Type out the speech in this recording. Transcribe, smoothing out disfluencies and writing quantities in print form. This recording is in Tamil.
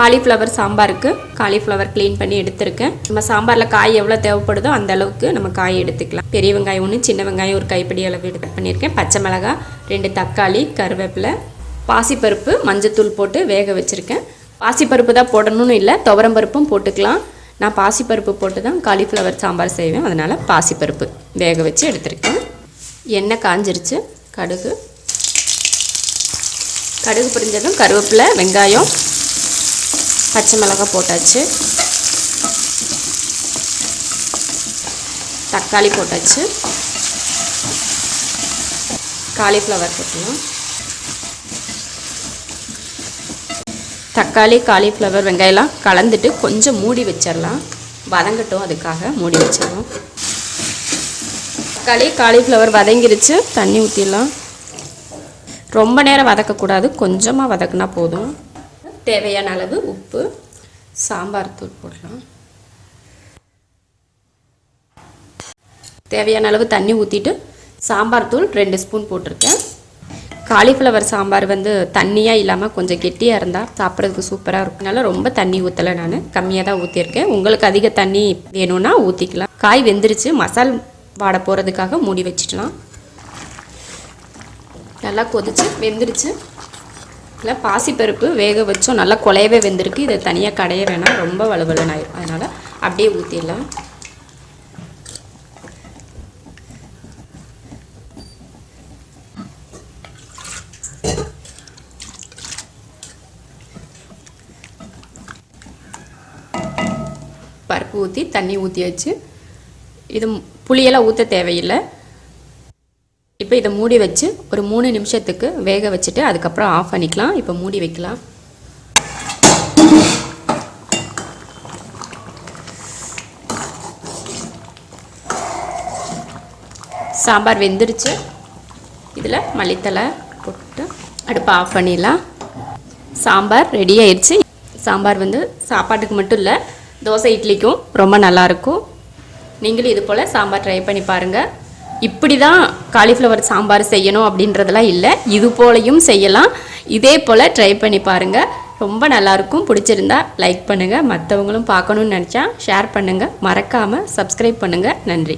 காலிஃப்ளவர் சாம்பாருக்கு காலிஃப்ளவர் க்ளீன் பண்ணி எடுத்துருக்கேன். நம்ம சாம்பாரில் காய் எவ்வளோ தேவைப்படுதோ அந்த அளவுக்கு நம்ம காய் எடுத்துக்கலாம். பெரிய வெங்காயம் 1, சின்ன வெங்காயம் ஒரு கைப்பிடி அளவு எடுத்து பண்ணியிருக்கேன். பச்சை மிளகாய் 2 தக்காளி, கருவேப்பிலை, பாசிப்பருப்பு, மஞ்சத்தூள் போட்டு வேக வச்சுருக்கேன். பாசிப்பருப்பு தான் போடணும்னு இல்லை, துவரம்பருப்பும் போட்டுக்கலாம். நான் பாசிப்பருப்பு போட்டு தான் காலிஃப்ளவர் சாம்பார் செய்வேன், அதனால் பாசிப்பருப்பு வேக வச்சு எடுத்துருக்கேன். எண்ணெய் காஞ்சிருச்சு. கடுகு பொரிஞ்சதும் கருவேப்பிலை, வெங்காயம், பச்சை மிளகாய் போட்டாச்சு. தக்காளி போட்டாச்சு. காலிஃப்ளவர் போட்டுக்கலாம். தக்காளி, காலிஃப்ளவர், வெங்காயம்லாம் கலந்துட்டு கொஞ்சம் மூடி வச்சிடலாம். வதங்கட்டும், அதுக்காக மூடி வச்சிடலாம். தக்காளி, காலிஃப்ளவர் வதங்கிருச்சு. தண்ணி ஊற்றிடலாம். ரொம்ப நேரம் வதக்கக்கூடாது, கொஞ்சமாக வதக்குனா போதும். தேவையான அளவு உப்பு, சாம்பார் தூள் போடலாம். தேவையான அளவு தண்ணி ஊற்றிட்டு சாம்பார் தூள் 2 ஸ்பூன் போட்டிருக்கேன். காலிஃப்ளவர் சாம்பார் தண்ணியாக இல்லாமல் கொஞ்சம் கெட்டியாக இருந்தால் சாப்பிட்றதுக்கு சூப்பராக இருக்கும். அதனால் ரொம்ப தண்ணி ஊற்றலை, நான் கம்மியாக தான் ஊற்றிருக்கேன். உங்களுக்கு அதிக தண்ணி வேணும்னா ஊற்றிக்கலாம். காய் வெந்துருச்சு. மசால் வாட போகிறதுக்காக மூடி வச்சிடலாம். நல்லா கொதிச்சு வெந்துருச்சு. இல்லை, பாசிப்பருப்பு வேக வச்சோம், நல்லா குலையவே வெந்திருக்கு. இதை தனியாக கடைய வேணாம், ரொம்ப வலுவலுன்னு ஆயிடும். அதனால் அப்படியே ஊற்றிடலாம். பருப்பு ஊற்றி தண்ணி ஊற்றியாச்சு. இது புளியெல்லாம் ஊற்ற தேவையில்லை. இப்போ இதை மூடி வச்சு ஒரு 3 நிமிஷத்துக்கு வேக வச்சுட்டு அதுக்கப்புறம் ஆஃப் பண்ணிக்கலாம். இப்போ மூடி வைக்கலாம். சாம்பார் வெந்துருச்சு. இதில் மல்லித்தலை போட்டு அடுப்பை ஆஃப் பண்ணிடலாம். சாம்பார் ரெடி ஆயிடுச்சு. சாம்பார் சாப்பாட்டுக்கு மட்டும் இல்லை, தோசை இட்லிக்கும் ரொம்ப நல்லாயிருக்கும். நீங்களும் இது போல் சாம்பார் ட்ரை பண்ணி பாருங்கள். இப்படி தான் காலிஃப்ளவர் சாம்பார் செய்யணும் அப்படின்றதெல்லாம் இல்லை, இது போலையும் செய்யலாம். இதே போல் ட்ரை பண்ணி பாருங்கள், ரொம்ப நல்லாயிருக்கும். பிடிச்சிருந்தா லைக் பண்ணுங்கள். மற்றவங்களும் பார்க்கணுன்னு நினச்சா ஷேர் பண்ணுங்கள். மறக்காமல் சப்ஸ்கிரைப் பண்ணுங்கள். நன்றி.